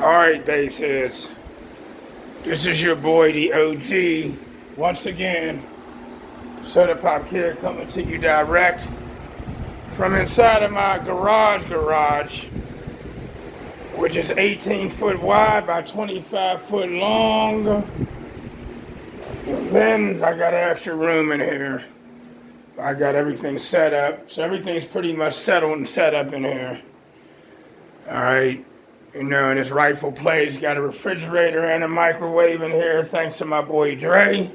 Alright, baseheads. This is your boy, the OG. Once again, Soda Pop Kid coming to you direct from inside of my garage, which is 18 foot wide by 25 foot long. And then I got extra room in here. I got everything set up. So everything's pretty much settled and set up in here. Alright. You know, in its rightful place, got a refrigerator and a microwave in here, thanks to my boy Dre.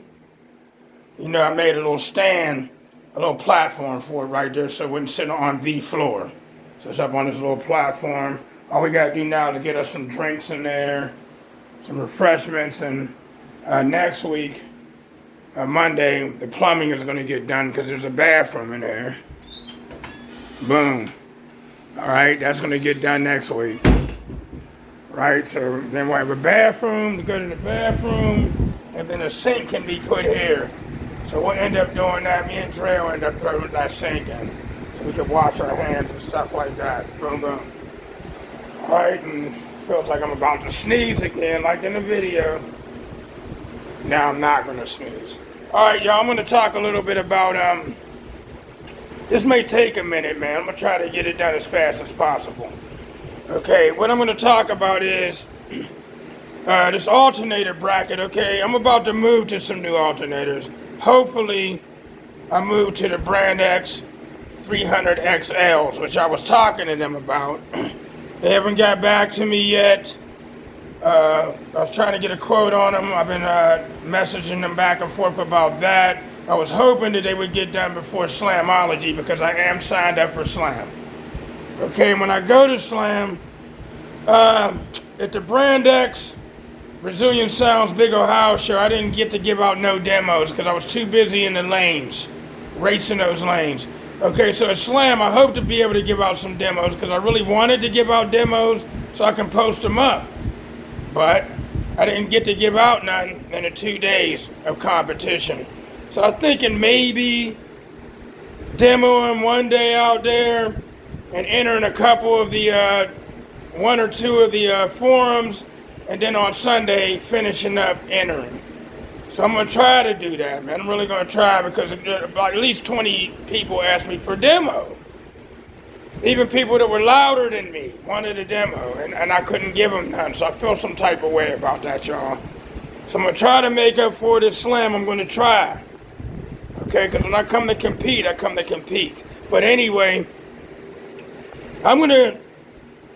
You know, I made a little stand, a little platform for it right there so it wouldn't sit on the floor. So it's up on this little platform. All we gotta do now is get us some drinks in there, some refreshments, and next week, Monday, the plumbing is gonna get done because there's a bathroom in there. Boom. Alright, that's gonna get done next week. Right, so then we'll have a bathroom to go to the bathroom, and then a sink can be put here. So we'll end up doing that. Me and Dre will end up throwing that sink in, so we can wash our hands and stuff like that. Boom, boom. All right, and feels like I'm about to sneeze again, like in the video. Now I'm not gonna sneeze. All right, y'all, I'm gonna talk a little bit about, this may take a minute, man. I'm gonna try to get it done as fast as possible. Okay, what I'm going to talk about is this alternator bracket, okay? I'm about to move to some new alternators. Hopefully, I move to the Brand X 300 XLs, which I was talking to them about. They haven't got back to me yet. I was trying to get a quote on them. I've been messaging them back and forth about that. I was hoping that they would get done before Slamology because I am signed up for Slam. Okay, when I go to Slam, at the Brand X Brazilian Sounds Big Ohio show, I didn't get to give out no demos because I was too busy in the lanes, racing those lanes. Okay, so at Slam, I hope to be able to give out some demos because I really wanted to give out demos so I can post them up. But I didn't get to give out none in the 2 days of competition. So I was thinking maybe demoing one day out there and entering a couple of the, one or two of the forums, and then on Sunday finishing up entering. So I'm gonna try to do that, man. I'm really gonna try because at least 20 people asked me for demo. Even people that were louder than me wanted a demo, and I couldn't give them none. So I feel some type of way about that, y'all. So I'm gonna try to make up for this Slam. I'm gonna try. Okay, because when I come to compete, I come to compete. But anyway, I'm going to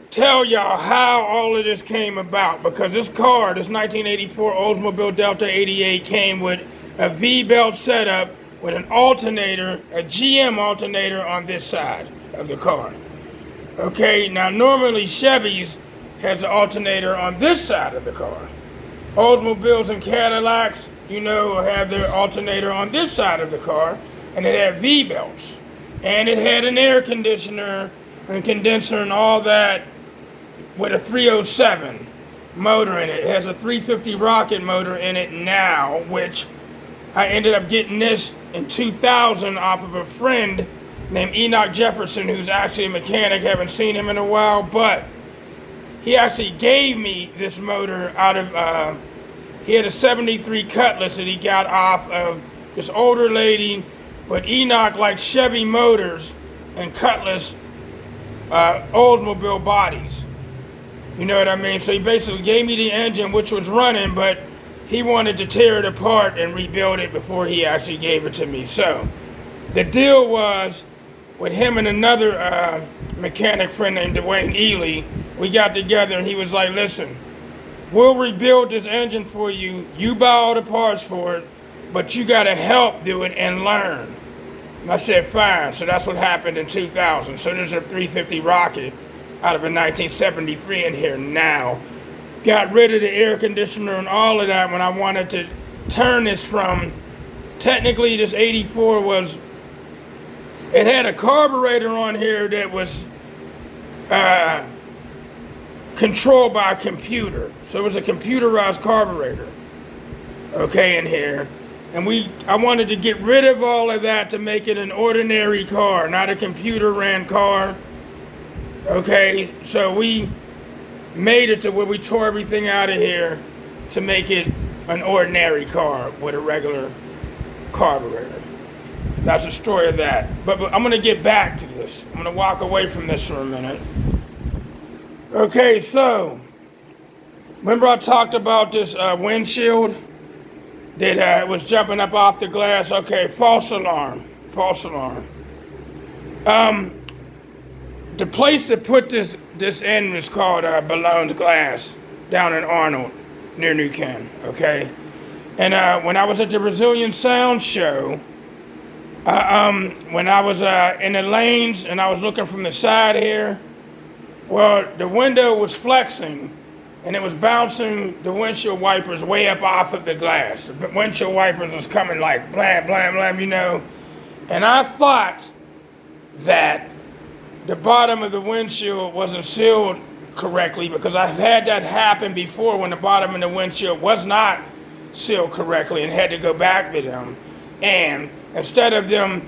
tell y'all how all of this came about, because this car, this 1984 Oldsmobile Delta88, came with a V-belt setup with an alternator, a GM alternator on this side of the car. Okay, now normally Chevy's has an alternator on this side of the car. Oldsmobiles and Cadillacs, you know, have their alternator on this side of the car, and it had V-belts. And it had an air conditioner and condenser and all that with a 307 motor in it. It has a 350 rocket motor in it now, which I ended up getting this in 2000 off of a friend named Enoch Jefferson, who's actually a mechanic. Haven't seen him in a while, but he actually gave me this motor out of, he had a 73 Cutlass that he got off of this older lady, but Enoch likes Chevy motors and Cutlass Oldsmobile bodies. You know what I mean? So he basically gave me the engine, which was running, but he wanted to tear it apart and rebuild it before he actually gave it to me. So the deal was, with him and another mechanic friend named Dwayne Ely, we got together and he was like, listen, we'll rebuild this engine for you. You buy all the parts for it, but you got to help do it and learn. And I said, fine. So that's what happened in 2000. So there's a 350 Rocket out of a 1973 in here now. Got rid of the air conditioner and all of that when I wanted to turn this from, technically this 84 was, it had a carburetor on here that was controlled by a computer. So it was a computerized carburetor, okay, in here. And I wanted to get rid of all of that to make it an ordinary car, not a computer ran car. Okay, so we made it to where we tore everything out of here to make it an ordinary car with a regular carburetor. That's the story of that. But I'm going to get back to this. I'm going to walk away from this for a minute. Okay, so remember I talked about this windshield that was jumping up off the glass? Okay, false alarm. False alarm. The place to put this in was called Ballone's Glass down in Arnold, near New Ken, okay? And when I was at the Brazilian Sound Show, when I was in the lanes and I was looking from the side here, well, the window was flexing and it was bouncing the windshield wipers way up off of the glass. The windshield wipers was coming like blam, blam, blam, you know. And I thought that the bottom of the windshield wasn't sealed correctly, because I've had that happen before when the bottom of the windshield was not sealed correctly and had to go back to them. And instead of them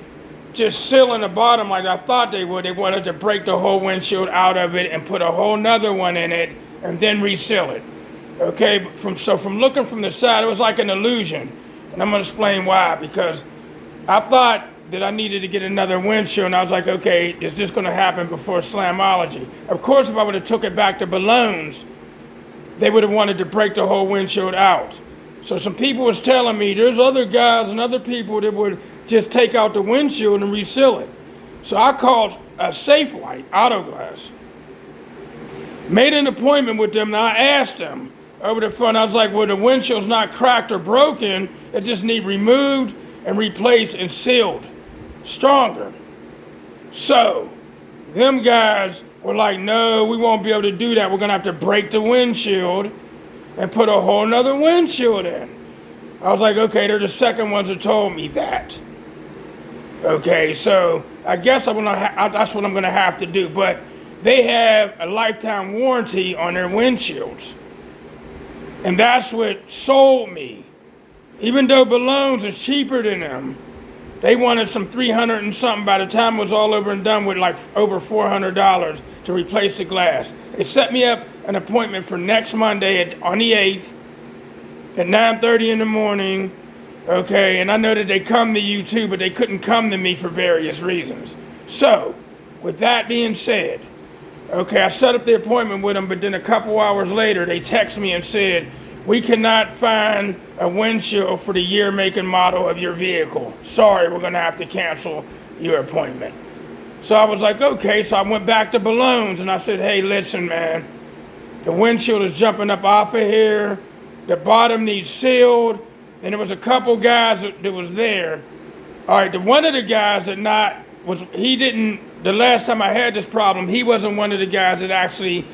just sealing the bottom like I thought they would, they wanted to break the whole windshield out of it and put a whole nother one in it and then reseal it. Okay, from looking from the side, it was like an illusion. And I'm going to explain why. Because I thought that I needed to get another windshield, and I was like, okay, is this going to happen before Slamology? Of course, if I would have took it back to Ballones, they would have wanted to break the whole windshield out. So some people was telling me there's other guys and other people that would just take out the windshield and reseal it. So I called a Safe Light Auto Glass, made an appointment with them, and I asked them over the phone. I was like, well, the windshield's not cracked or broken, it just need removed and replaced and sealed stronger. So them guys were like, no, we won't be able to do that. We're gonna have to break the windshield and put a whole nother windshield in. I was like, okay, they're the second ones that told me that. Okay, so I guess that's what I'm gonna have to do. But they have a lifetime warranty on their windshields, and that's what sold me. Even though Ballones is cheaper than them, they wanted some $300 and something. By the time it was all over and done with, like over $400 to replace the glass. They set me up an appointment for next Monday on the 8th at 9:30 in the morning. Okay, and I know that they come to you too, but they couldn't come to me for various reasons. So, with that being said, okay, I set up the appointment with them, but then a couple hours later, they text me and said, we cannot find a windshield for the year, make, and model of your vehicle. Sorry, we're gonna have to cancel your appointment. So I was like, okay, so I went back to Ballones and I said, hey, listen, man, the windshield is jumping up off of here, the bottom needs sealed, and there was a couple guys that was there. All right, one of the guys the last time I had this problem, he wasn't one of the guys that actually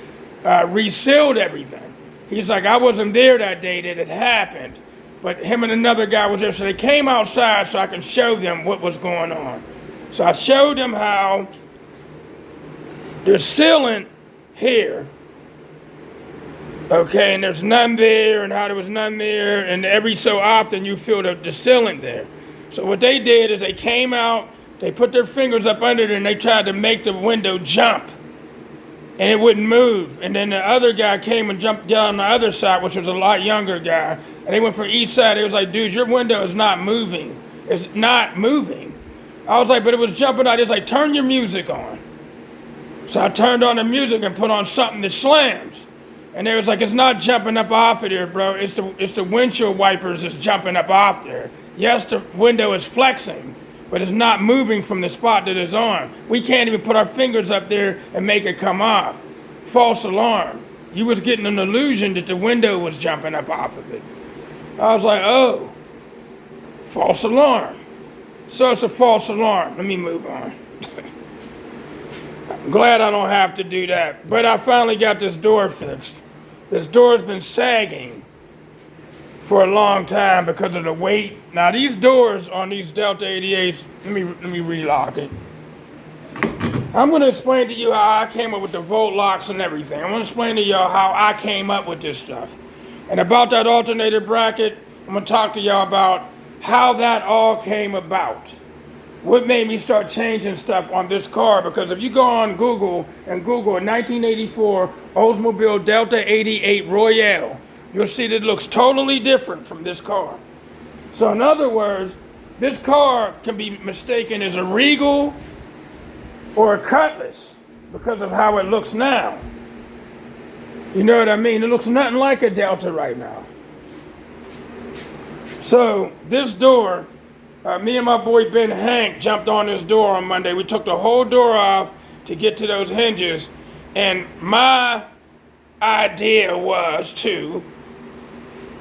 resealed everything. He's like, I wasn't there that day that it happened, but him and another guy was there. So they came outside so I can show them what was going on. So I showed them how there's sealant here, okay, and there's none there, and how there was none there, and every so often you feel the sealant there. So what they did is they came out, they put their fingers up under there, and they tried to make the window jump, and it wouldn't move. And then the other guy came and jumped down on the other side, which was a lot younger guy. And they went from each side. They was like, dude, your window is not moving. It's not moving. I was like, but it was jumping out. It's like, turn your music on. So I turned on the music and put on something that slams. And they was like, it's not jumping up off of there, bro. It's the windshield wipers that's jumping up off there. Yes, the window is flexing, but it's not moving from the spot that it's on. We can't even put our fingers up there and make it come off. False alarm. You was getting an illusion that the window was jumping up off of it. I was like, oh, false alarm. So it's a false alarm. Let me move on. I'm glad I don't have to do that. But I finally got this door fixed. This door's been sagging for a long time because of the weight. Now these doors on these Delta 88s, let me relock it. I'm going to explain to you how I came up with the volt locks and everything. I'm going to explain to y'all how I came up with this stuff. And about that alternator bracket, I'm going to talk to y'all about how that all came about. what made me start changing stuff on this car, because if you go on Google and Google a 1984 Oldsmobile Delta88 Royal, you'll see that it looks totally different from this car. So in other words, this car can be mistaken as a Regal or a Cutlass because of how it looks now. You know what I mean? It looks nothing like a Delta right now. So this door, me and my boy Ben Hank jumped on this door on Monday. We took the whole door off to get to those hinges. And my idea was to,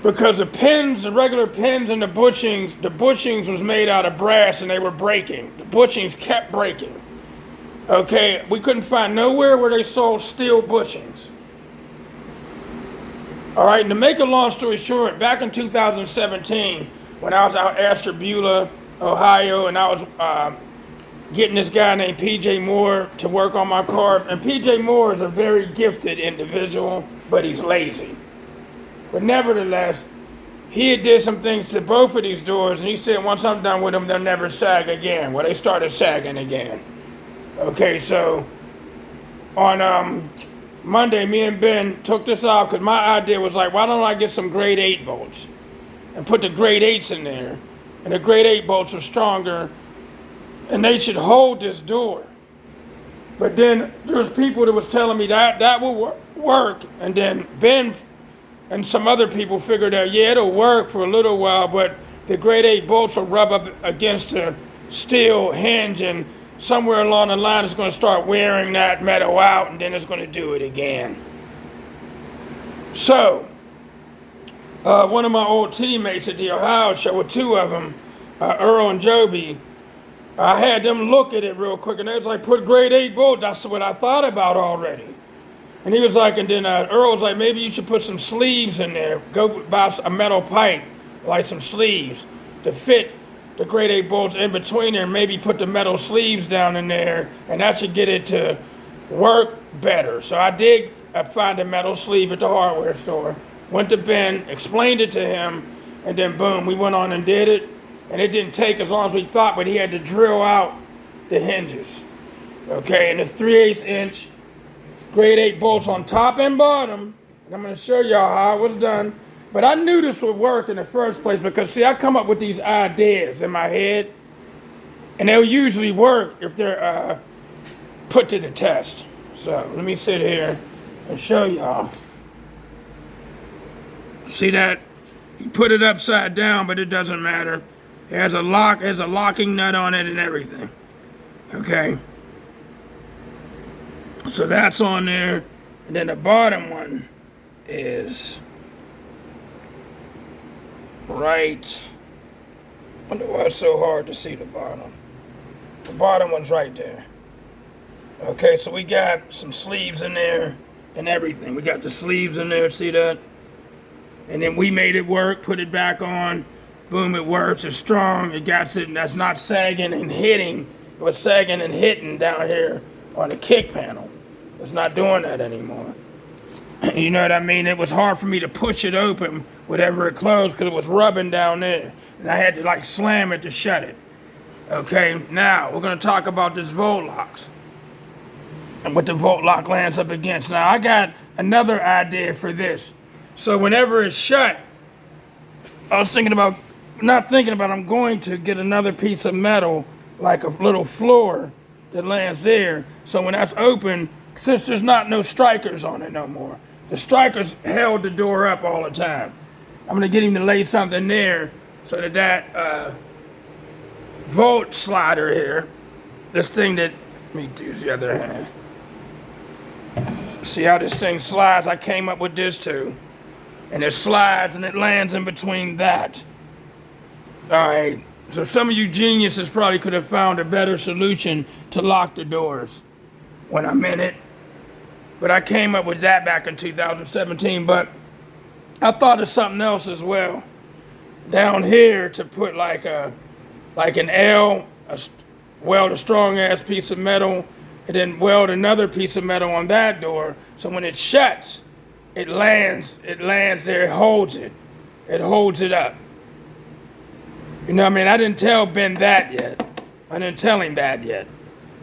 because the pins, the regular pins and the bushings was made out of brass and they were breaking. The bushings kept breaking. Okay, we couldn't find nowhere where they sold steel bushings. All right, and to make a long story short, back in 2017, when I was out Ashtabula, Ohio, and I was getting this guy named PJ Moore to work on my car. And PJ Moore is a very gifted individual, but he's lazy. But nevertheless, he had did some things to both of these doors, and he said once I'm done with them, they'll never sag again. Well, they started sagging again. Okay, so on Monday, me and Ben took this off because my idea was like, why don't I get some grade 8 bolts and put the grade 8s in there, and the grade 8 bolts are stronger, and they should hold this door. But then there was people that was telling me that will work, and then Ben and some other people figured out, yeah, it'll work for a little while, but the grade 8 bolts will rub up against the steel hinge, and somewhere along the line it's going to start wearing that metal out, and then it's going to do it again. So, one of my old teammates at the Ohio show, with two of them, Earl and Joby, I had them look at it real quick, and they was like, put grade 8 bolts. That's what I thought about already. And he was like, and then Earl was like, maybe you should put some sleeves in there. Go buy a metal pipe, like some sleeves, to fit the grade 8 bolts in between there, and maybe put the metal sleeves down in there, and that should get it to work better. So I did find a metal sleeve at the hardware store, went to Ben, explained it to him, and then boom, we went on and did it. And it didn't take as long as we thought, but he had to drill out the hinges. Okay, and it's 3/8 inch grade 8 bolts on top and bottom. And I'm going to show y'all how it was done. But I knew this would work in the first place because, see, I come up with these ideas in my head, and they'll usually work if they're put to the test. So let me sit here and show y'all. See that? He put it upside down, but it doesn't matter. It has a locking nut on it and everything. Okay. So that's on there. And then the bottom one is right. I wonder why it's so hard to see the bottom. The bottom one's right there. Okay, so we got some sleeves in there and everything. We got the sleeves in there, see that? And then we made it work, put it back on. Boom, it works, it's strong, it got it, and that's not sagging and hitting. It was sagging and hitting down here on the kick panel. It's not doing that anymore. You know what I mean? It was hard for me to push it open whenever it closed because it was rubbing down there. And I had to like slam it to shut it. Okay, now we're gonna talk about this volt locks and what the volt lock lands up against. Now I got another idea for this. So whenever it's shut, I was I'm going to get another piece of metal, like a little floor that lands there. So when that's open, since there's no strikers on it no more, the strikers held the door up all the time. I'm gonna get him to lay something there so that volt slider here, this thing that, let me use the other hand. See how this thing slides? I came up with this too. And it slides and it lands in between that. All right, so some of you geniuses probably could have found a better solution to lock the doors when I'm in it. But I came up with that back in 2017, but I thought of something else as well. Down here to put like an L, weld a strong ass piece of metal, and then weld another piece of metal on that door. So when it shuts, it lands there, it holds it up. You know what I mean? I didn't tell Ben that yet. I didn't tell him that yet.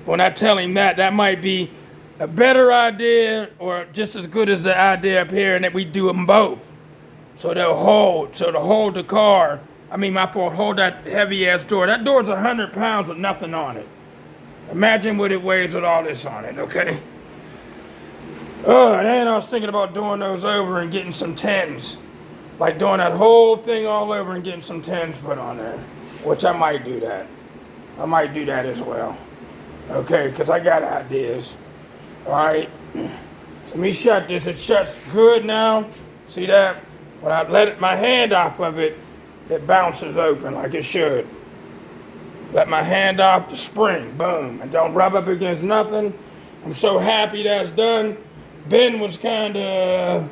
When I tell him that, that might be a better idea or just as good as the idea up here, and that we do them both. So they'll hold, to hold the car. I mean, my fault, hold that heavy ass door. That door's 100 pounds with nothing on it. Imagine what it weighs with all this on it, okay? Oh, and then I was thinking about doing those over and getting some 10s. Like doing that whole thing all over and getting some 10s put on there. Which I might do that. I might do that as well. Okay, because I got ideas. Alright. So let me shut this. It shuts good now. See that? When I let my hand off of it, it bounces open like it should. Let my hand off the spring. Boom. And don't rub up against nothing. I'm so happy that's done. Ben was kind of...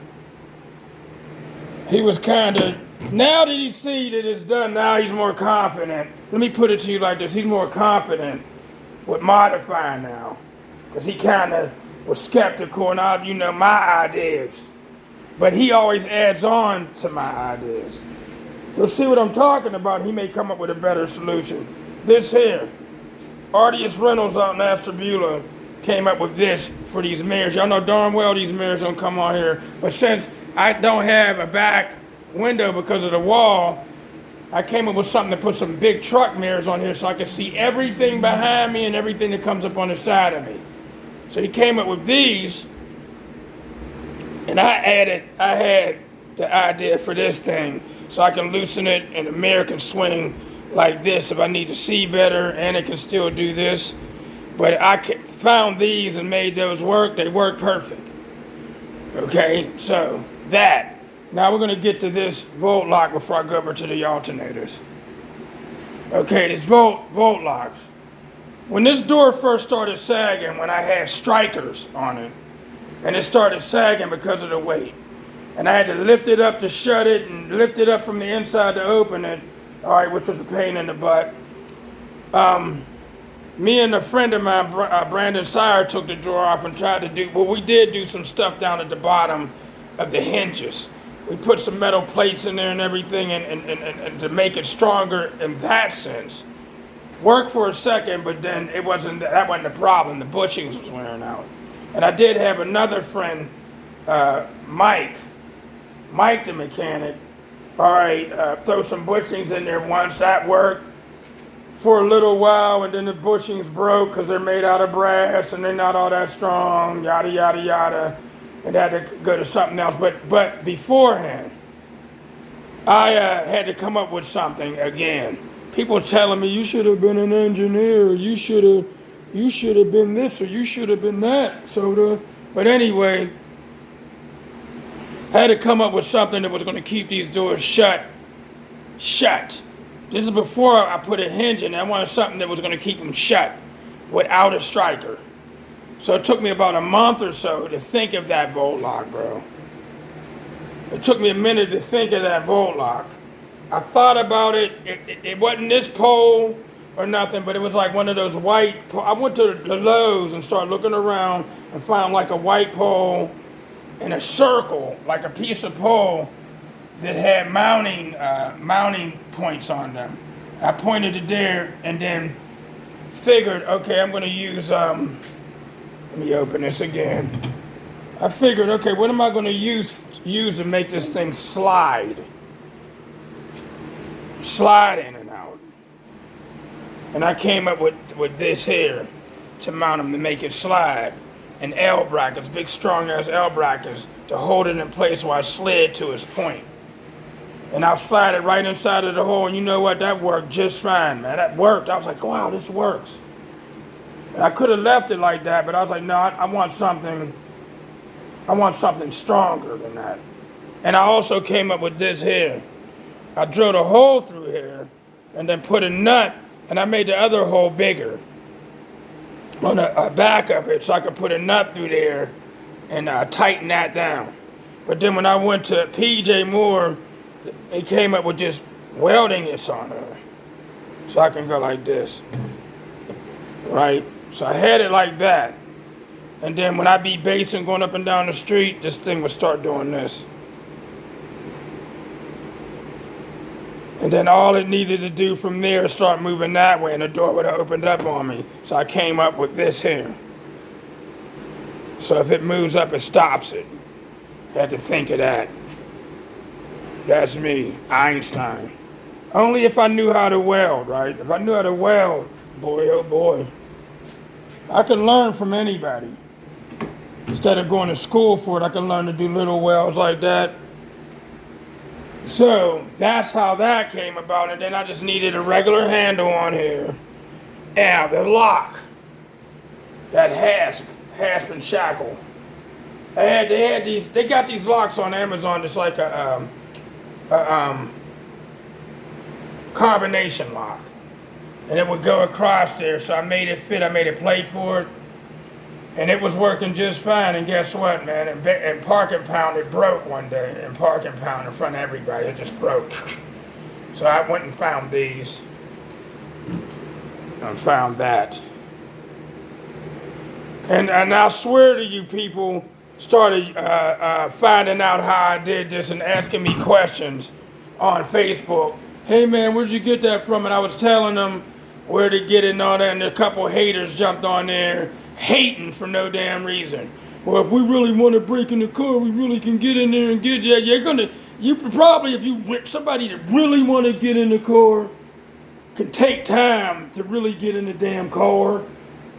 Now that he see that it's done, now he's more confident. Let me put it to you like this. He's more confident with modifying now. Because he kind of was skeptical and all, my ideas. But he always adds on to my ideas. He'll see what I'm talking about. He may come up with a better solution. This here, Artius Reynolds out in Ashtabula came up with this for these mirrors. Y'all know darn well these mirrors don't come on here. But since I don't have a back window because of the wall, I came up with something to put some big truck mirrors on here so I could see everything behind me and everything that comes up on the side of me. So he came up with these, and I had the idea for this thing so I can loosen it and the mirror can swing like this if I need to see better, and it can still do this. But I found these and made those work. They work perfect. Okay, so that. Now we're going to get to this volt lock before I go over to the alternators. Okay, this volt locks. When this door first started sagging, when I had strikers on it, and it started sagging because of the weight, and I had to lift it up to shut it and lift it up from the inside to open it, all right, which was a pain in the butt. Me and a friend of mine, Brandon Sire, took the door off and tried to do, well, we did do some stuff down at the bottom of the hinges. We put some metal plates in there and everything and to make it stronger in that sense. Worked for a second, but then that wasn't the problem. The bushings was wearing out. And I did have another friend, Mike the mechanic, all right, throw some bushings in there once. That worked for a little while, and then the bushings broke because they're made out of brass and they're not all that strong, yada, yada, yada. And had to go to something else. But beforehand, I had to come up with something again. People telling me, you should have been an engineer, or you should have been this, or you should have been that, soda. But anyway, I had to come up with something that was going to keep these doors shut. This is before I put a hinge in. I wanted something that was going to keep them shut without a striker. So it took me about a month or so to think of that volt lock, bro. It took me a minute to think of that volt lock. I thought about it. It wasn't this pole or nothing, but it was like one of those white. I went to the Lowe's and started looking around and found like a white pole in a circle, like a piece of pole that had mounting points on them. I pointed it there and then figured, okay, I'm going to use. Let me open this again. I figured, okay, what am I going to use to make this thing slide in and out? And I came up with this here to mount them to make it slide. And L brackets, big strong ass L brackets to hold it in place while I slid to its point. And I'll slide it right inside of the hole, and you know what? That worked just fine, man. That worked. I was like, wow, this works. And I could have left it like that, but I was like, no, I want something stronger than that. And I also came up with this here. I drilled a hole through here and then put a nut, and I made the other hole bigger on the back of it so I could put a nut through there and tighten that down. But then when I went to PJ Moore, they came up with just welding this on her. So I can go like this, right? So I had it like that. And then when I be basing going up and down the street, this thing would start doing this. And then all it needed to do from there is start moving that way and the door would have opened up on me. So I came up with this here. So if it moves up, it stops it. Had to think of that. That's me, Einstein. Only if I knew how to weld, right? If I knew how to weld, boy, oh boy. I can learn from anybody. Instead of going to school for it, I can learn to do little welds like that. So that's how that came about, and then I just needed a regular handle on here. And the lock, that hasp and shackle. They got these locks on Amazon. It's like a combination lock, and it would go across there. So I made it fit. I made a plate for it, and it was working just fine. And guess what, man? In Park and Pound, it broke one day. In Park and Pound, in front of everybody, it just broke. So I went and found these. I found that. And I swear to you, people started finding out how I did this and asking me questions on Facebook. Hey man, where'd you get that from? And I was telling them where to get it and all that, and a couple haters jumped on there hating for no damn reason. Well, if we really want to break in the car, we really can get in there and get that. Somebody that really want to get in the car can take time to really get in the damn car.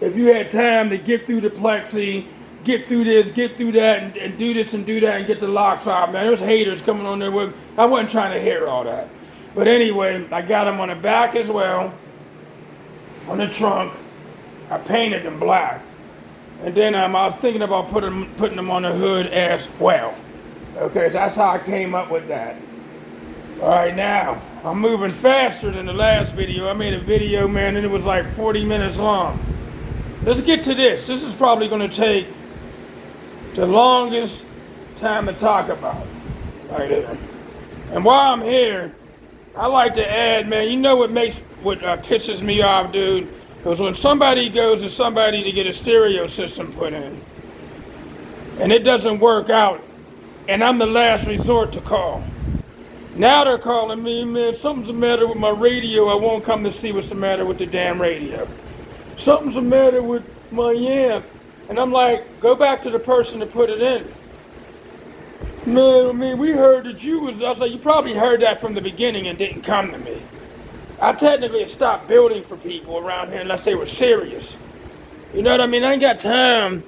If you had time to get through the plexi, get through this, get through that, and do this and do that and get the locks off, man. There's haters coming on there with. I wasn't trying to hear all that. But anyway, I got them on the back as well, on the trunk. I painted them black. And then I was thinking about putting them on the hood as well. Okay, so that's how I came up with that. All right, now, I'm moving faster than the last video. I made a video, man, and it was like 40 minutes long. Let's get to this. This is probably going to take the longest time to talk about. Right here. And while I'm here, I like to add, man, you know what pisses me off, dude? Because when somebody goes to somebody to get a stereo system put in, and it doesn't work out, and I'm the last resort to call. Now they're calling me, man, something's the matter with my radio. I won't come to see what's the matter with the damn radio. Something's the matter with my amp. And I'm like, go back to the person that put it in. Man, I mean, we heard that I was like, you probably heard that from the beginning and didn't come to me. I technically stopped building for people around here unless they were serious. You know what I mean? I ain't got time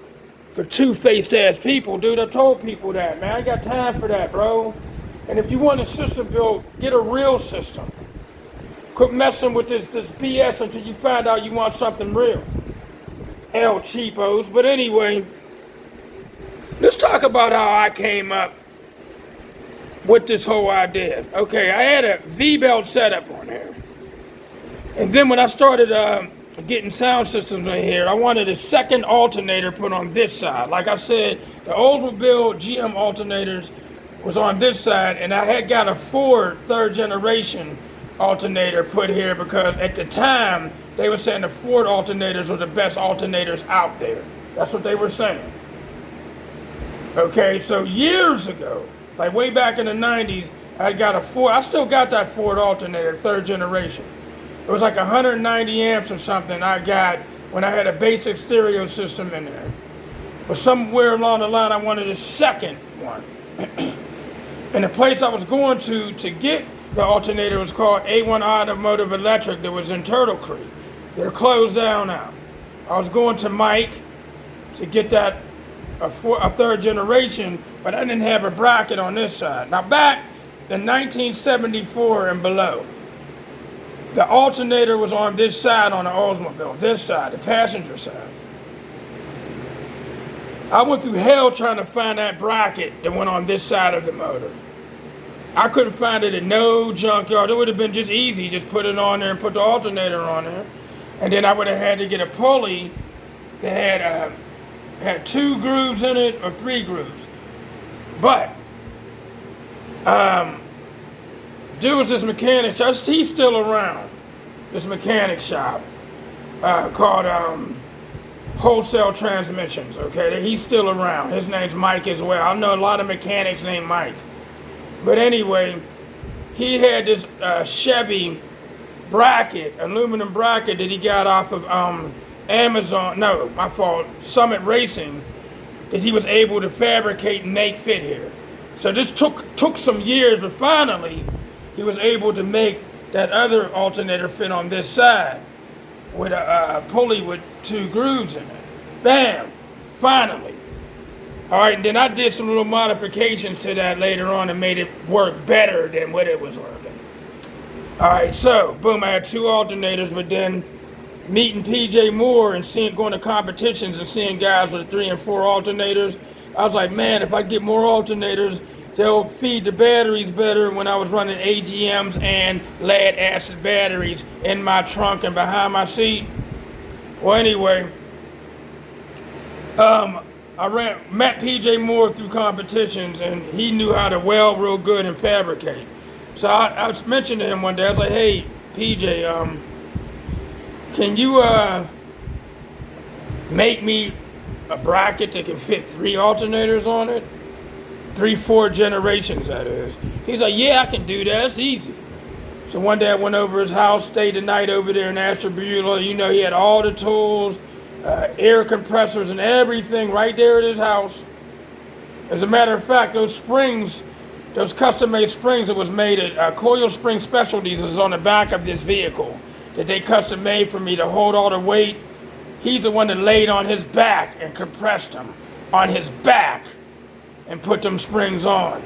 for two-faced ass people, dude. I told people that, man. I ain't got time for that, bro. And if you want a system built, get a real system. Quit messing with this BS until you find out you want something real. El cheapos. But anyway, let's talk about how I came up with this whole idea. Okay, I had a V-belt setup on here. And then when I started getting sound systems in here, I wanted a second alternator put on this side. Like I said, the Oldsmobile GM alternators was on this side, and I had got a Ford third generation alternator put here because at the time they were saying the Ford alternators were the best alternators out there. That's what they were saying. Okay, so years ago, like way back in the 90s, I got a Ford. I still got that Ford alternator, third generation. It was like 190 amps or something I got when I had a basic stereo system in there. But somewhere along the line, I wanted a second one. And the place I was going to get the alternator was called A1 Automotive Electric that was in Turtle Creek. They're closed down now. I was going to Mike to get that a third generation, but I didn't have a bracket on this side. Now back in 1974 and below, the alternator was on this side on the Oldsmobile, this side, the passenger side. I went through hell trying to find that bracket that went on this side of the motor. I couldn't find it in no junkyard. It would have been just easy, just put it on there and put the alternator on there. And then I would have had to get a pulley that had 2 grooves in it or 3 grooves. But, there was this mechanic shop, he's still around, this mechanic shop called Wholesale Transmissions, okay? He's still around. His name's Mike as well. I know a lot of mechanics named Mike. But anyway, he had this Chevy bracket, aluminum bracket that he got off of Amazon, no, my fault, Summit Racing, that he was able to fabricate and make fit here. So this took some years, but finally he was able to make that other alternator fit on this side with a pulley with 2 grooves in it. Bam! Finally. Alright, and then I did some little modifications to that later on and made it work better than what it was working. Alright, so, boom, I had 2 alternators, but then meeting PJ Moore and going to competitions and seeing guys with 3 and 4 alternators, I was like, man, if I get more alternators, they'll feed the batteries better. When I was running AGMs and lead acid batteries in my trunk and behind my seat. Well, anyway, I met PJ Moore through competitions, and he knew how to weld real good and fabricate. So I mentioned to him one day, I was like, hey, PJ, can you make me a bracket that can fit 3 alternators on it? 3-4 generations, that is. He's like, yeah, I can do that. It's easy. So one day I went over his house, stayed the night over there in Ashtabula. You know, he had all the tools, air compressors and everything right there at his house. As a matter of fact, those springs, those custom-made springs that was made at Coil Spring Specialties is on the back of this vehicle that they custom made for me to hold all the weight. He's the one that laid on his back and compressed them on his back and put them springs on.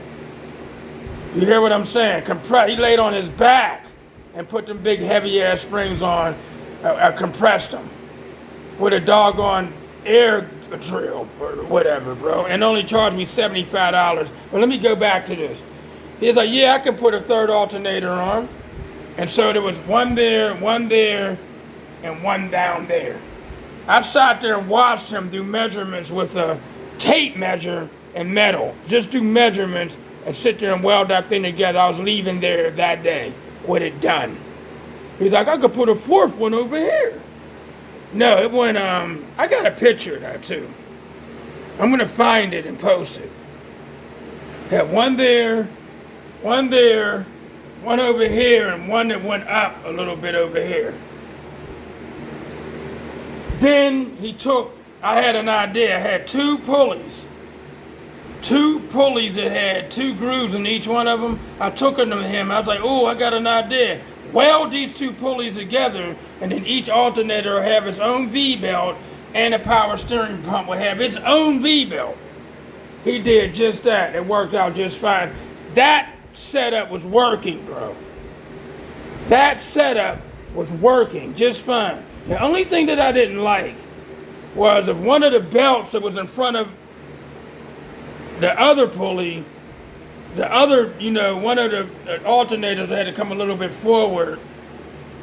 You hear what I'm saying? He laid on his back and put them big heavy ass springs on, compressed them with a doggone air drill or whatever, bro, and only charged me $75. But let me go back to this. He's like, yeah, I can put a 3rd alternator on. And so there was one there, and one down there. I sat there and watched him do measurements with a tape measure and metal. Just do measurements and sit there and weld that thing together. I was leaving there that day with it done. He's like, I could put a 4th one over here. No, it went, I got a picture of that too. I'm gonna find it and post it. Had one there, one over here, and one that went up a little bit over here. Then I had an idea. I had 2 pulleys. 2 pulleys that had 2 grooves in each one of them. I took them to him. I was like, oh, I got an idea. Weld these 2 pulleys together, and then each alternator will have its own V-belt, and a power steering pump would have its own V-belt. He did just that. It worked out just fine. That setup was working, bro. That setup was working just fine. The only thing that I didn't like was if one of the belts that was in front of the other pulley, one of the alternators had to come a little bit forward,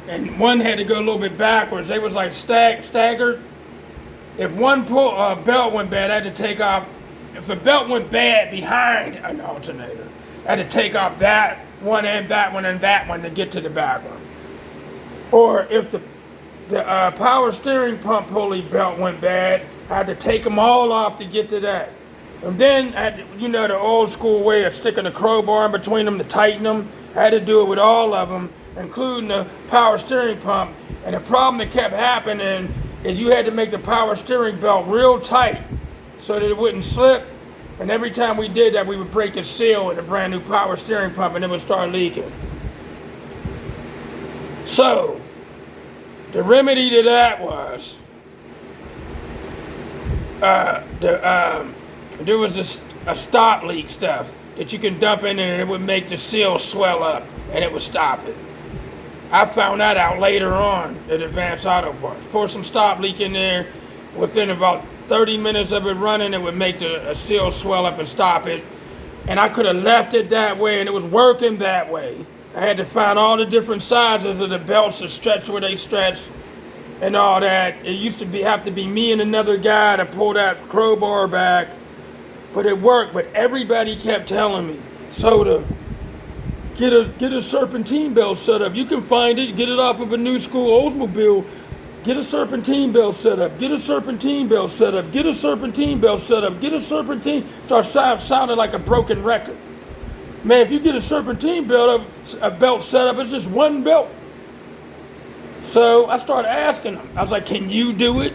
and one had to go a little bit backwards. They was like staggered. If one belt went bad, I had to take off. If a belt went bad behind an alternator, I had to take off that one and that one and that one to get to the back one. Or if the power steering pump pulley belt went bad, I had to take them all off to get to that. And then, the old school way of sticking a crowbar in between them to tighten them, I had to do it with all of them, including the power steering pump. And the problem that kept happening is you had to make the power steering belt real tight so that it wouldn't slip. And every time we did that, we would break the seal with a brand new power steering pump and it would start leaking. So, the remedy to that was, there was a stop leak stuff that you can dump in there and it would make the seal swell up and it would stop it. I found that out later on at Advanced Auto Parts. Pour some stop leak in there, within about 30 minutes of it running, it would make the seal swell up and stop it. And I could have left it that way and it was working that way. I had to find all the different sizes of the belts to stretch where they stretch and all that. It used to have to be me and another guy to pull that crowbar back. But it worked, but everybody kept telling me, Soda, get a serpentine belt set up. You can find it, get it off of a new school Oldsmobile. Get a serpentine belt set up, get a serpentine belt set up, get a serpentine belt set up, get a serpentine. So I sounded like a broken record. Man, if you get a serpentine belt, a belt set up, it's just one belt. So I started asking them. I was like, can you do it?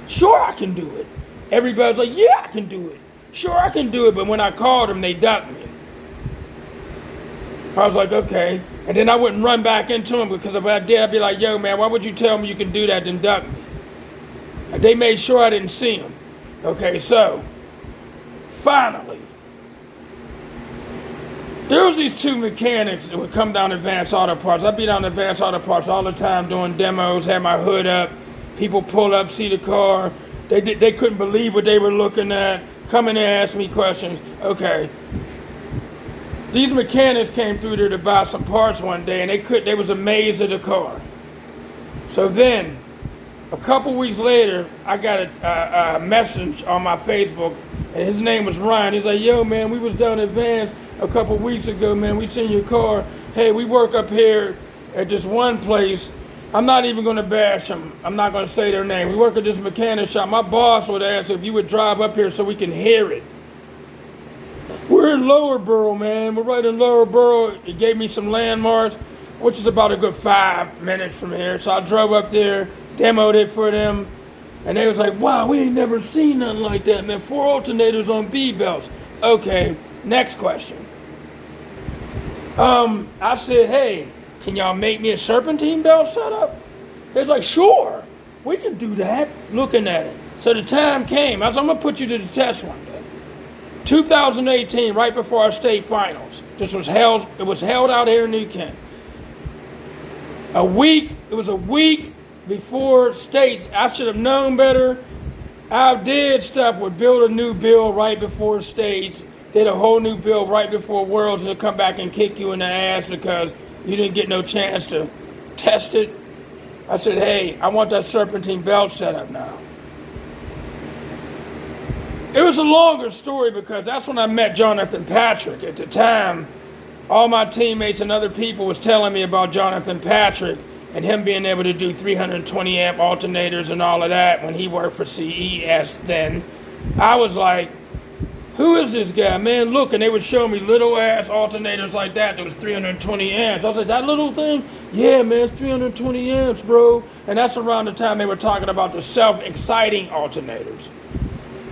Sure, I can do it. Everybody's like, yeah, I can do it. Sure, I can do it. But when I called them, they ducked me. I was like, okay. And then I wouldn't run back into them, because if I did, I'd be like, yo, man, why would you tell me you can do that, then duck me? They made sure I didn't see them. Okay, so finally, there was these two mechanics that would come down to Advanced Auto Parts. I'd be down to Advanced Auto Parts all the time doing demos, had my hood up. People pull up, see the car. They couldn't believe what they were looking at. Come in and ask me questions. Okay. These mechanics came through there to buy some parts one day, and they was amazed at the car. So then, a couple weeks later, I got a message on my Facebook, and his name was Ryan. He's like, yo, man, we was down at Vans a couple weeks ago, man. We seen your car. Hey, we work up here at this one place. I'm not even going to bash them. I'm not going to say their name. We work at this mechanic shop. My boss would ask if you would drive up here so we can hear it. We're in Lower Borough, man. We're right in Lower Borough. He gave me some landmarks, which is about a good 5 minutes from here. So I drove up there, demoed it for them, and they was like, wow, we ain't never seen nothing like that, man. 4 alternators on B-belts. Okay, next question. I said, hey, can y'all make me a serpentine belt setup? They was like, sure, we can do that. Looking at it. So the time came. I was like, I'm going to put you to the test one day. 2018, right before our state finals. It was held out here in New Kent. It was a week before states. I should have known better. I did stuff with build a new bill right before states, did a whole new bill right before Worlds, and they'll come back and kick you in the ass because you didn't get no chance to test it. I said, hey, I want that serpentine belt set up now. It was a longer story because that's when I met Jonathan Patrick. At the time, all my teammates and other people was telling me about Jonathan Patrick and him being able to do 320 amp alternators and all of that when he worked for CES then. I was like, who is this guy, man? Look, and they would show me little ass alternators like that was 320 amps. I was like, that little thing? Yeah, man, it's 320 amps, bro. And that's around the time they were talking about the self-exciting alternators.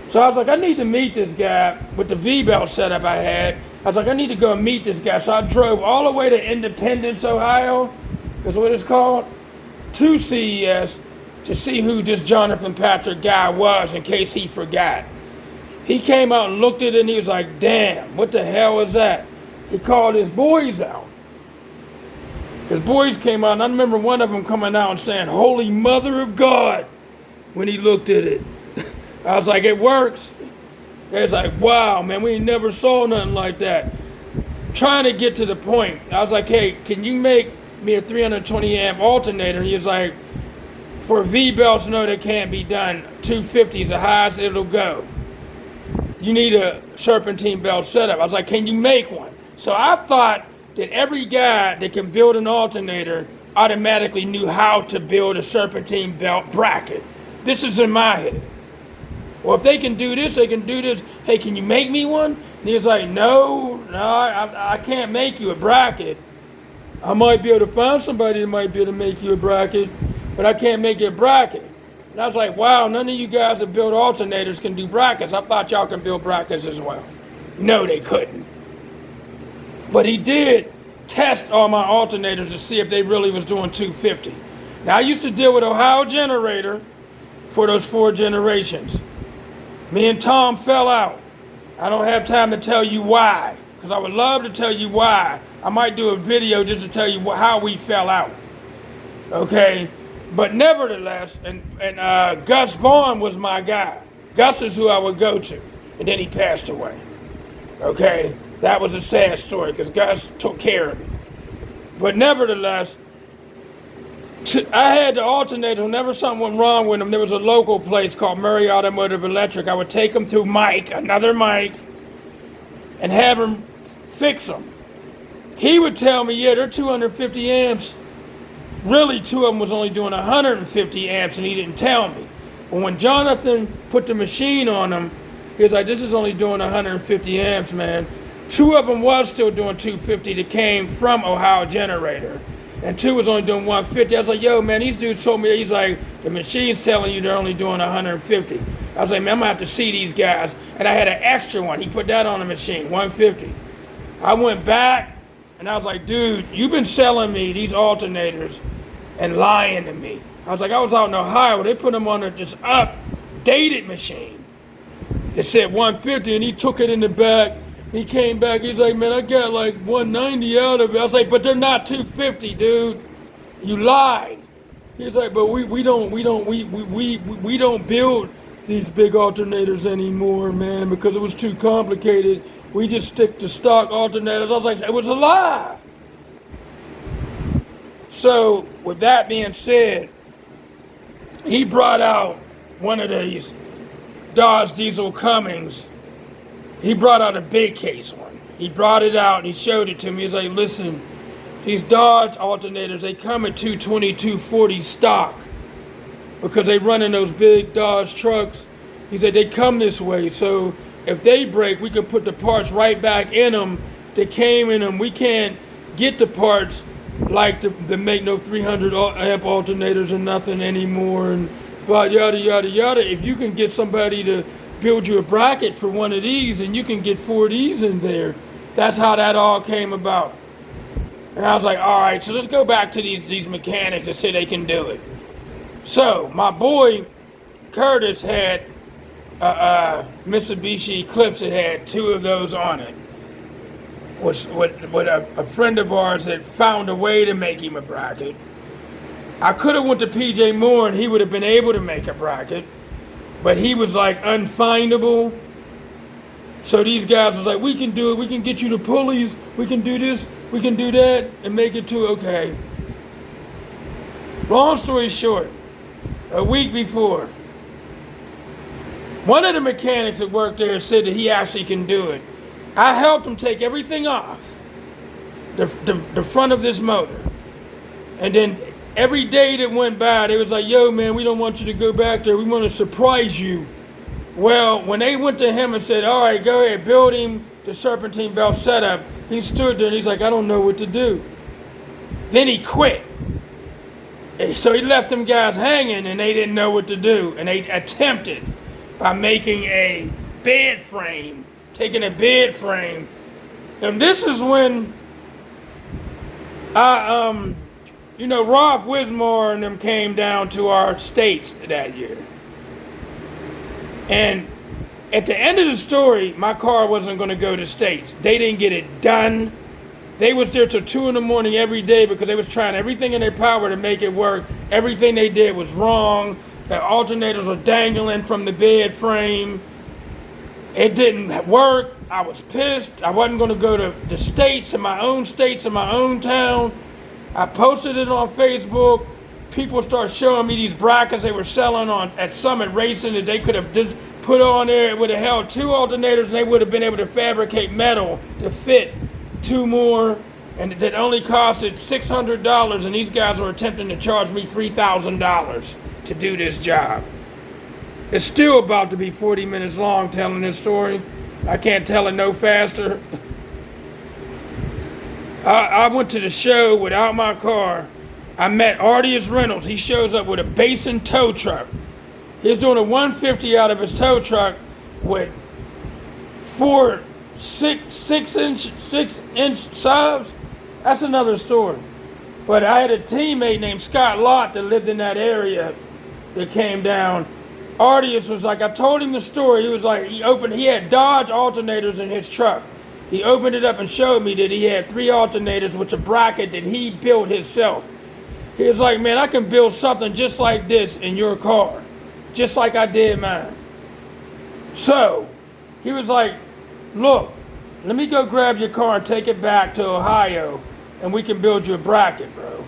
So I was like, I need to meet this guy with the V-belt setup I had. I was like, I need to go and meet this guy. So I drove all the way to Independence, Ohio, that's what it's called, to CES to see who this Jonathan Patrick guy was in case he forgot. He came out and looked at it and he was like, damn, what the hell is that? He called his boys out. His boys came out, and I remember one of them coming out and saying, Holy Mother of God, when he looked at it. I was like, it works. They was like, wow, man, we never saw nothing like that. Trying to get to the point. I was like, hey, can you make me a 320 amp alternator? And he was like, for V-belts, no, that can't be done. 250 is the highest it'll go. You need a serpentine belt setup. I was like, can you make one? So I thought that every guy that can build an alternator automatically knew how to build a serpentine belt bracket. This is in my head. Well, if they can do this, they can do this. Hey, can you make me one? And he was like, no, I can't make you a bracket. I might be able to find somebody that might be able to make you a bracket, but I can't make you a bracket. And I was like, wow, none of you guys that build alternators can do brackets. I thought y'all can build brackets as well. No, they couldn't. But he did test all my alternators to see if they really was doing 250. Now, I used to deal with Ohio Generator for those 4 generations. Me and Tom fell out. I don't have time to tell you why, because I would love to tell you why. I might do a video just to tell you how we fell out. Okay? But nevertheless, and Gus Vaughn was my guy. Gus is who I would go to. And then he passed away. Okay? That was a sad story because Gus took care of me. But nevertheless, I had the alternator. Whenever something went wrong with them, there was a local place called Murray Automotive Electric. I would take them through Mike, another Mike, and have him fix them. He would tell me, yeah, they're 250 amps. Really, 2 of them was only doing 150 amps, and he didn't tell me. But when Jonathan put the machine on them, he was like, this is only doing 150 amps, man. 2 of them was still doing 250 that came from Ohio Generator. And 2 was only doing 150. I was like, yo, man, these dudes told me, he's like, the machine's telling you they're only doing 150. I was like, man, I'm gonna have to see these guys. And I had an extra one. He put that on the machine, 150. I went back and I was like, dude, you've been selling me these alternators and lying to me. I was like, I was out in Ohio. They put them on this updated machine. It said 150 and he took it in the back. He came back, he's like, man, I got like 190 out of it. I was like, but they're not 250, dude. You lied. He's like, but we don't build these big alternators anymore, man, because it was too complicated. We just stick to stock alternators. I was like, it was a lie. So with that being said, he brought out one of these Dodge Diesel Cummings. He brought out a big case one. He brought it out and he showed it to me. He's like, listen, these Dodge alternators, they come at 220, 240 stock because they run in those big Dodge trucks. He said, they come this way. So if they break, we can put the parts right back in them that came in them. We can't get the parts like to make no 300 amp alternators or nothing anymore. And but yada, yada, yada. If you can get somebody to build you a bracket for one of these and you can get 4 of these in there. That's how that all came about. And I was like, all right, so let's go back to these mechanics that say they can do it. So my boy Curtis had a Mitsubishi Eclipse that had 2 of those on it. With a friend of ours that found a way to make him a bracket. I could have went to PJ Moore and he would have been able to make a bracket. But he was like unfindable. So these guys was like, we can do it. We can get you the pulleys. We can do this. We can do that and make it to okay. Long story short, a week before, one of the mechanics that worked there said that he actually can do it. I helped him take everything off the front of this motor. And then every day that went by, they was like, yo, man, we don't want you to go back there. We want to surprise you. Well, when they went to him and said, all right, go ahead, build him the serpentine belt setup, he stood there and he's like, I don't know what to do. Then he quit. So he left them guys hanging and they didn't know what to do. And they attempted by making a bed frame, taking a bed frame. And this is when Rolf Wismore and them came down to our states that year. And at the end of the story, my car wasn't going to go to states. They didn't get it done. They was there till 2 a.m. every day because they was trying everything in their power to make it work. Everything they did was wrong. The alternators were dangling from the bed frame. It didn't work. I was pissed. I wasn't going to go to the states, in my own town. I posted it on Facebook. People started showing me these brackets they were selling at Summit Racing that they could have just put on there. It would have held 2 alternators and they would have been able to fabricate metal to fit 2 more. And that only costed $600 and these guys were attempting to charge me $3,000 to do this job. It's still about to be 40 minutes long telling this story. I can't tell it no faster. I went to the show without my car. I met Artius Reynolds. He shows up with a Basin tow truck. He's doing a 150 out of his tow truck with 4 6-inch subs. That's another story. But I had a teammate named Scott Lott that lived in that area that came down. Artius was like, I told him the story. He was like, he had Dodge alternators in his truck. He opened it up and showed me that he had 3 alternators with a bracket that he built himself. He was like, man, I can build something just like this in your car, just like I did mine. So he was like, look, let me go grab your car and take it back to Ohio and we can build you a bracket, bro.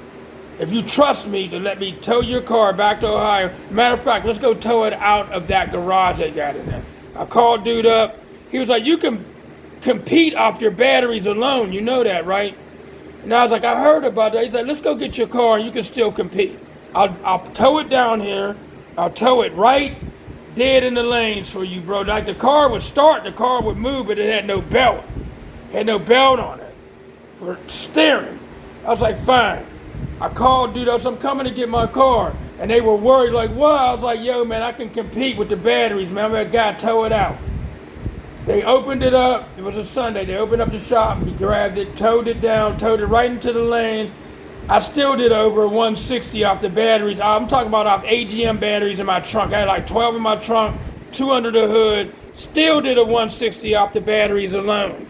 If you trust me to let me tow your car back to Ohio, matter of fact, let's go tow it out of that garage they got in there. I called dude up. He was like, you can compete off your batteries alone. You know that, right? And I was like, I heard about that. He's like, let's go get your car and you can still compete. I'll tow it down here. I'll tow it right dead in the lanes for you, bro. Like the car would start, the car would move, but it had no belt. Had no belt on it for steering. I was like, fine. I called dude, I was, I'm coming to get my car. And they were worried, like, what? I was like, yo, man, I can compete with the batteries, man. I'm that guy, tow it out. They opened it up. It was a Sunday. They opened up the shop. He grabbed it, towed it down, towed it right into the lanes. I still did over 160 off the batteries. I'm talking about off AGM batteries in my trunk. I had like 12 in my trunk, 2 under the hood. Still did a 160 off the batteries alone.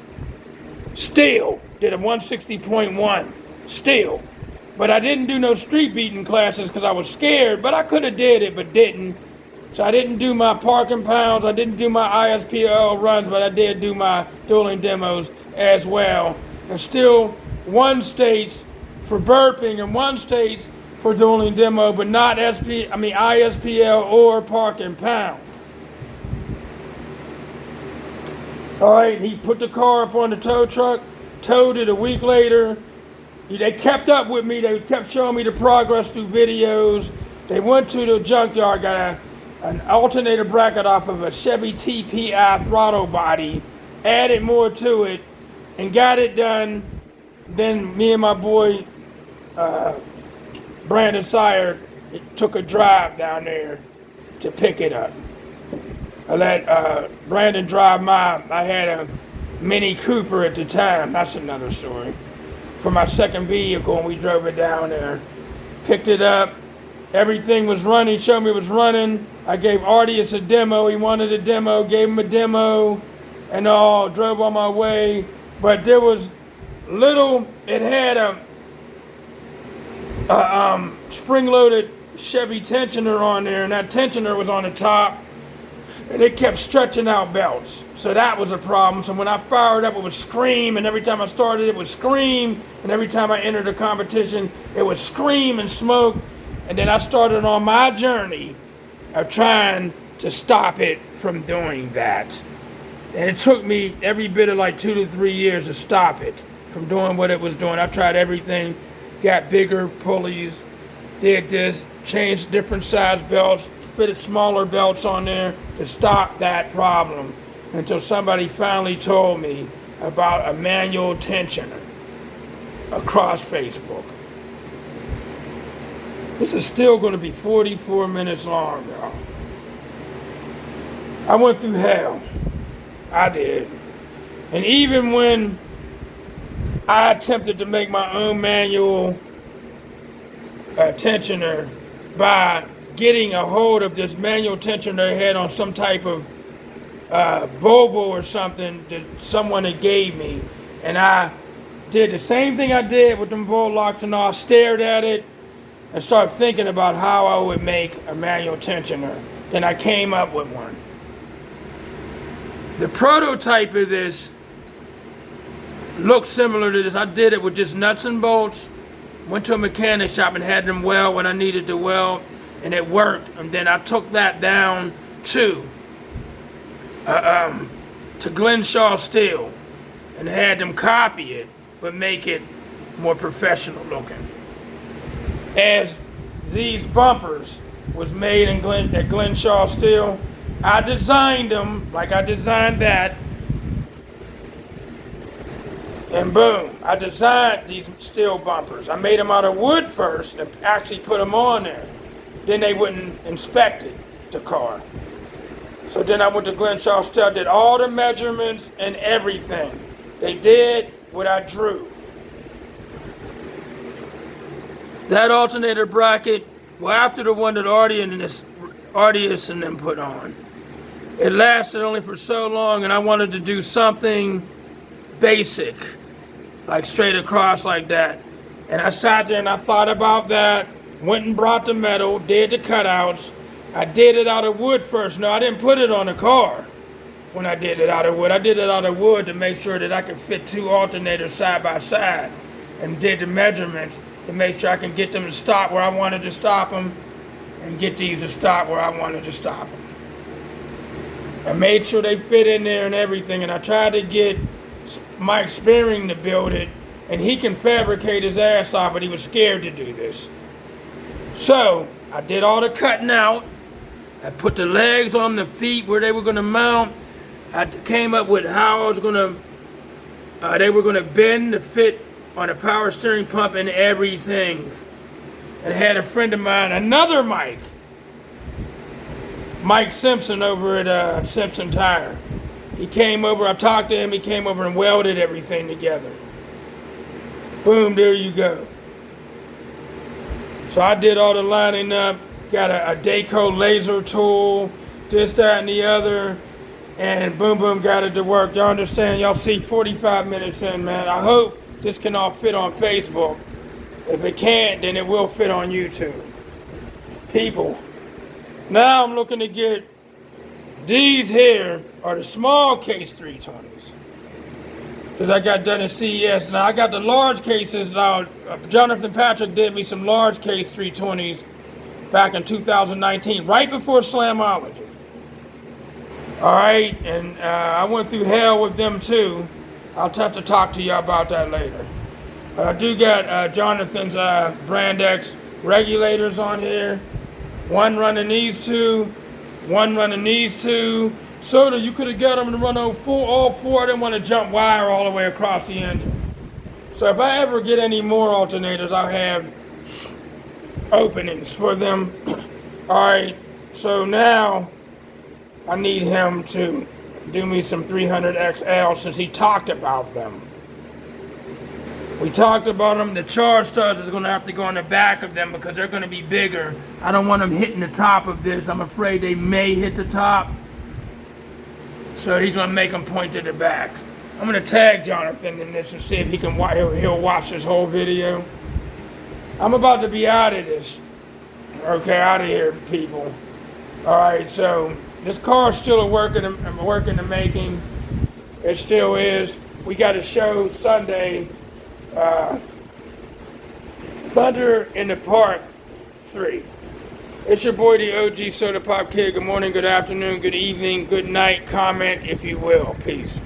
Still did a 160.1. Still. But I didn't do no street beating classes because I was scared, but I could have did it, but didn't. So I didn't do my parking pounds, I didn't do my ISPL runs, but I did do my dueling demos as well. And still 1 state for burping and 1 state for dueling demo, but not ISPL or parking pound. All right, he put the car up on the tow truck, towed it a week later. They kept up with me. They kept showing me the progress through videos. They went to the junkyard, got an alternator bracket off of a Chevy TPI throttle body, added more to it, and got it done. Then me and my boy, Brandon Sire, took a drive down there to pick it up. I let Brandon drive I had a Mini Cooper at the time, that's another story, for my second vehicle, and we drove it down there. Picked it up, everything was running, showed me it was running. I gave Artius a demo, he wanted a demo, gave him a demo, and all, drove on my way. But there was it had a spring-loaded Chevy tensioner on there, and that tensioner was on the top, and it kept stretching out belts. So that was a problem. So when I fired up, it would scream, and every time I started, it would scream, and every time I entered a competition, it would scream and smoke. And then I started on my journey of trying to stop it from doing that. And it took me every bit of like 2 to 3 years to stop it from doing what it was doing. I tried everything, got bigger pulleys, did this, changed different size belts, fitted smaller belts on there to stop that problem, until somebody finally told me about a manual tensioner across Facebook. This is still going to be 44 minutes long, y'all. I went through hell. I did. And even when I attempted to make my own manual tensioner by getting a hold of this manual tensioner they had on some type of Volvo or something that someone had gave me, and I did the same thing I did with them volt locks and all, stared at it and started thinking about how I would make a manual tensioner. Then I came up with one. The prototype of this looks similar to this. I did it with just nuts and bolts, went to a mechanic shop and had them weld when I needed to weld, and it worked. And then I took that down to Glenshaw Steel and had them copy it, but make it more professional looking. As these bumpers was made at Glenshaw Steel, I designed them like I designed that, and boom, I designed these steel bumpers. I made them out of wood first and actually put them on there. Then they wouldn't inspect it, the car. So then I went to Glenshaw Steel, did all the measurements and everything. They did what I drew. That alternator bracket, well, after the one that Artius and them put on, it lasted only for so long, and I wanted to do something basic, like straight across like that. And I sat there and I thought about that, went and brought the metal, did the cutouts. I did it out of wood first. No, I didn't put it on the car when I did it out of wood. I did it out of wood to make sure that I could fit 2 alternators side by side, and did the measurements to make sure I can get them to stop where I wanted to stop them, and get these to stop where I wanted to stop them. I made sure they fit in there and everything, and I tried to get Mike Spearing to build it, and he can fabricate his ass off, but he was scared to do this. So I did all the cutting out. I put the legs on the feet where they were going to mount. I came up with how I was going to They were going to bend the fit on a power steering pump and everything. And had a friend of mine, another Mike Simpson over at Simpson Tire. He came over, I talked to him, he came over and welded everything together. Boom, there you go. So I did all the lining up, got a Daco laser tool, this, that, and the other, and boom, got it to work. Y'all understand? Y'all see 45 minutes in, man. I hope this can all fit on Facebook. If it can't, then it will fit on YouTube. People, now I'm looking to get these here are the small case 320s that I got done at CES. Now I got the large cases. Jonathan Patrick did me some large case 320s back in 2019, right before Slamology. All right, and I went through hell with them too. I'll have to talk to you about that later. But I do got Jonathan's Brand X regulators on here. One running these two, one running these two. So that you could have got them to run all four. I didn't want to jump wire all the way across the engine. So if I ever get any more alternators, I'll have openings for them. All right, so now I need him to do me some 300XL since he talked about them. We talked about them. The charge studs is going to have to go on the back of them because they're going to be bigger. I don't want them hitting the top of this. I'm afraid they may hit the top. So he's going to make them point to the back. I'm going to tag Jonathan in this and see if he can. He'll watch this whole video. I'm about to be out of this. Okay, out of here, people. All right, so this car is still a work in the making. It still is. We got a show Sunday. Thunder in the Park 3. It's your boy, the OG Soda Pop Kid. Good morning, good afternoon, good evening, good night. Comment if you will. Peace.